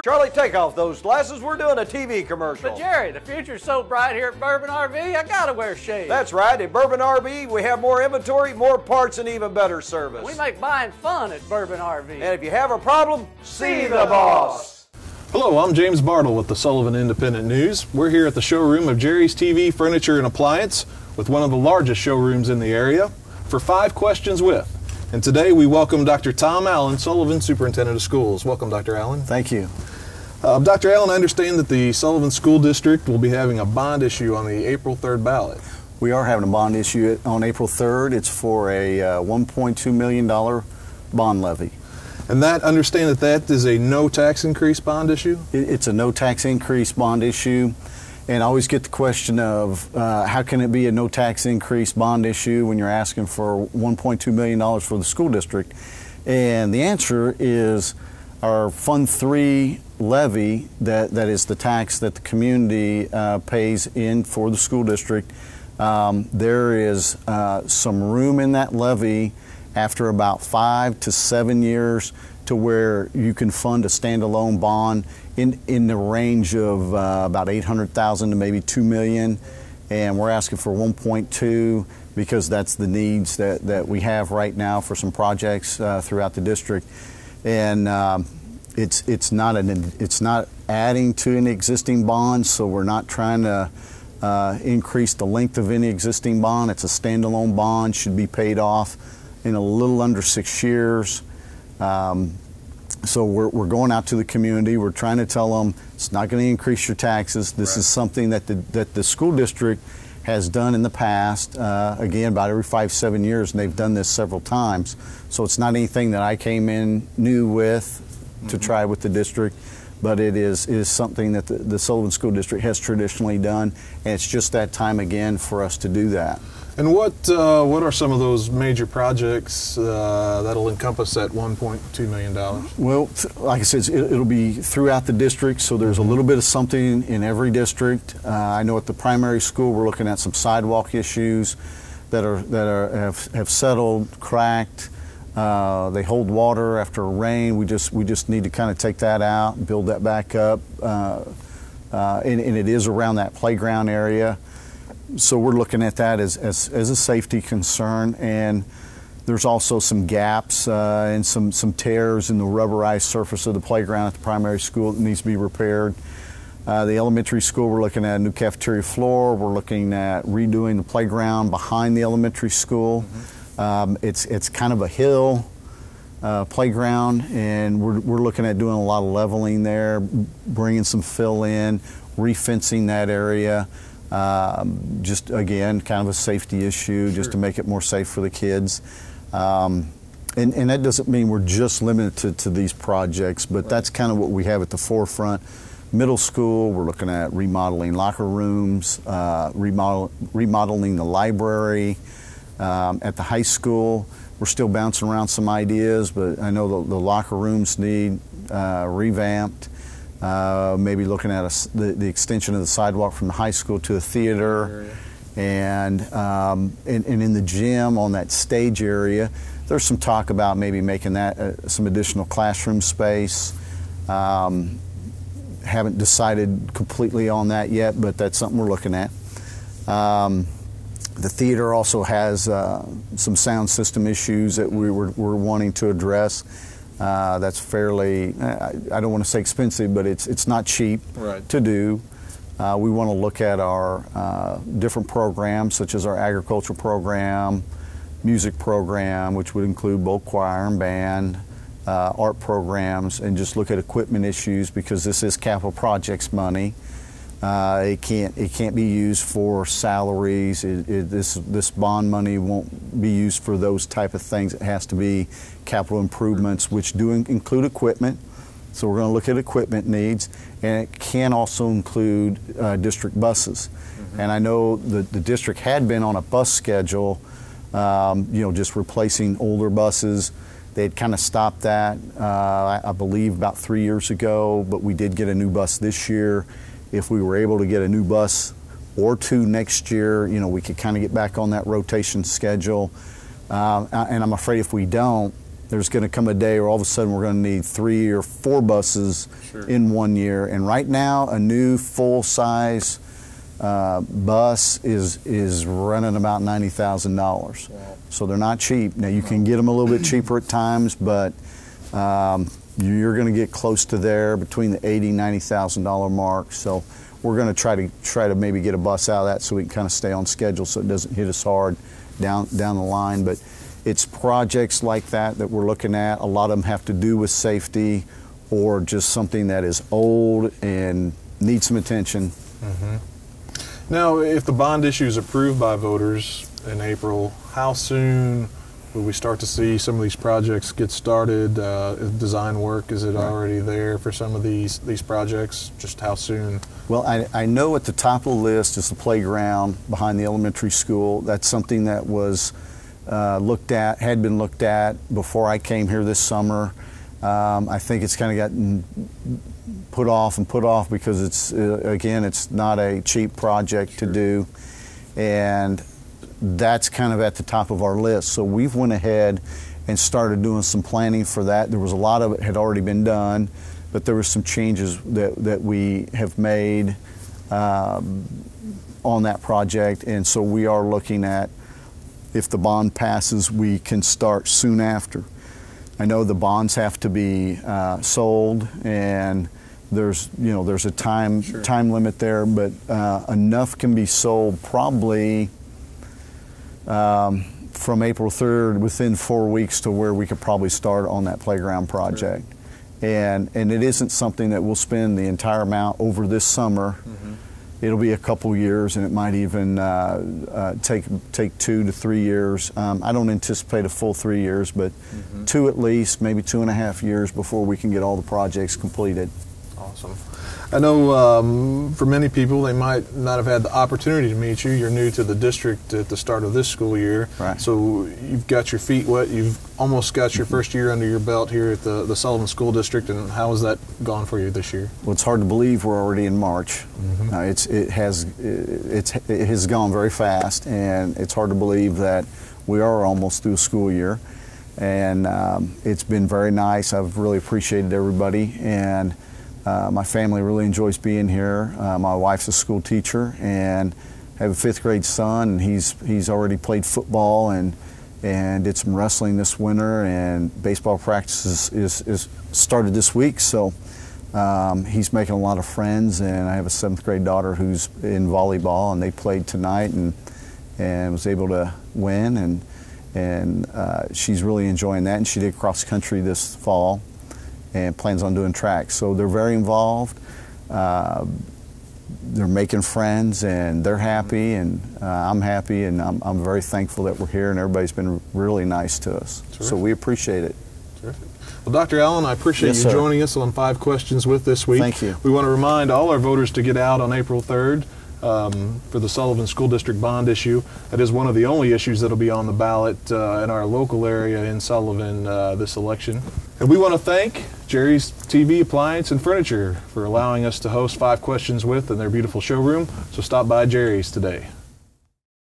Charlie, take off those glasses. We're doing a TV commercial. But Jerry, the future's so bright here at Bourbon RV, I gotta wear shades. That's right. At Bourbon RV, we have more inventory, more parts, and even better service. We make buying fun at Bourbon RV. And if you have a problem, see the boss. Hello, I'm James Bartle with the Sullivan Independent News. We're here at the showroom of Jerry's TV, Furniture, and Appliance with one of the largest showrooms in the area for 5 Questions With. And today we welcome Dr. Tom Allen, Sullivan Superintendent of Schools. Welcome, Dr. Allen. Thank you. Dr. Allen, I understand that the Sullivan School District will be having a bond issue on the April 3rd ballot. We are having a bond issue on April 3rd. It's for a $1.2 million bond levy. And understand that is a no tax increase bond issue? It's a no tax increase bond issue. And I always get the question of how can it be a no tax increase bond issue when you're asking for $1.2 million for the school district? And the answer is our Fund 3 levy, that is the tax that the community pays in for the school district. There is some room in that levy after about 5 to 7 years to where you can fund a standalone bond in the range of about $800,000 to maybe $2 million, and we're asking for 1.2 because that's the needs that we have right now for some projects throughout the district. And it's not adding to any existing bond, so we're not trying to increase the length of any existing bond. It's a standalone bond, should be paid off in a little under 6 years. So we're going out to the community. We're trying to tell them it's not going to increase your taxes. This is something that the school district has done in the past, again, about every 5-7 years, and they've done this several times. So it's not anything that I came in new with to try with the district, but it is something that the Sullivan School District has traditionally done, and it's just that time again for us to do that. And what are some of those major projects that'll encompass that $1.2 million? Well, like I said, it'll be throughout the district, so there's a little bit of something in every district. I know at the primary school we're looking at some sidewalk issues that have settled, cracked. They hold water after rain. We just need to kind of take that out, build that back up, and it is around that playground area. So we're looking at that as a safety concern, and there's also some gaps and some tears in the rubberized surface of the playground at the primary school that needs to be repaired. The elementary school, we're looking at a new cafeteria floor. We're looking at redoing the playground behind the elementary school. It's kind of a hill playground, and we're looking at doing a lot of leveling there, bringing some fill in, refencing that area. Just again, kind of a safety issue, just to make it more safe for the kids. And that doesn't mean we're just limited to these projects, but that's kind of what we have at the forefront. Middle school, we're looking at remodeling locker rooms, remodeling the library. At the high school, we're still bouncing around some ideas, but I know the locker rooms need revamped. Maybe looking at the extension of the sidewalk from the high school to the theater, and in the gym on that stage area, there's some talk about maybe making that some additional classroom space. Haven't decided completely on that yet, but that's something we're looking at. The theater also has some sound system issues that we're wanting to address. That's fairly, I don't want to say expensive, but it's not cheap to do. We want to look at our different programs, such as our agriculture program, music program, which would include both choir and band, art programs, and just look at equipment issues, because this is capital projects money. It can't be used for salaries. This bond money won't be used for those type of things. It has to be capital improvements, which do include equipment. So we're going to look at equipment needs, and it can also include district buses. And I know the district had been on a bus schedule, just replacing older buses. They'd kind of stopped that, I believe, about 3 years ago, but we did get a new bus this year. If we were able to get a new bus or 2 next year, we could kind of get back on that rotation schedule. And I'm afraid if we don't, there's going to come a day where all of a sudden we're going to need 3 or 4 buses in 1 year. And right now, a new full-size bus is running about $90,000. Wow. So they're not cheap. Now you can get them a little bit cheaper at times, but you're going to get close to there between the $80,000-$90,000 mark. So we're going to try to maybe get a bus out of that so we can kind of stay on schedule so it doesn't hit us hard down the line. But it's projects like that we're looking at. A lot of them have to do with safety or just something that is old and needs some attention. Mm-hmm. Now, if the bond issue is approved by voters in April, how soon will we start to see some of these projects get started? Design work, is it already there for some of these projects? Just how soon? Well, I know at the top of the list is the playground behind the elementary school. That's something that was had been looked at before I came here this summer. I think it's kind of gotten put off because it's not a cheap project to do, and that's kind of at the top of our list. So we've went ahead and started doing some planning for that. There was a lot of it had already been done, but there were some changes that we have made on that project, and so we are looking at, if the bond passes, we can start soon after. I know the bonds have to be sold, and there's a time limit there, but enough can be sold probably from April 3rd within 4 weeks to where we could probably start on that playground project. Sure. And it isn't something that we'll spend the entire amount over this summer. Mm-hmm. It'll be a couple years, and it might even take 2 to 3 years. I don't anticipate a full 3 years, but 2 at least, maybe 2.5 years before we can get all the projects completed. Awesome. I know for many people, they might not have had the opportunity to meet you. You're new to the district at the start of this school year. Right. So you've got your feet wet. You've almost got your first year under your belt here at the Sullivan School District. And how has that gone for you this year? Well, it's hard to believe we're already in March. It has gone very fast, and it's hard to believe that we are almost through a school year. And it's been very nice. I've really appreciated everybody, and my family really enjoys being here. My wife's a school teacher, and I have a 5th grade son, and he's already played football and did some wrestling this winter, and baseball practice is started this week, so he's making a lot of friends. And I have a 7th grade daughter who's in volleyball, and they played tonight and was able to win, and she's really enjoying that, and she did cross country this fall and plans on doing track. So they're very involved. They're making friends, and they're happy, and I'm happy, and I'm very thankful that we're here, and everybody's been really nice to us. Terrific. So we appreciate it. Terrific. Well, Dr. Allen, I appreciate you joining us on 5 Questions with this week. Thank you. We want to remind all our voters to get out on April 3rd. For the Sullivan School District bond issue. That is one of the only issues that will be on the ballot in our local area in Sullivan this election. And we want to thank Jerry's TV Appliance and Furniture for allowing us to host 5 Questions with in their beautiful showroom. So stop by Jerry's today.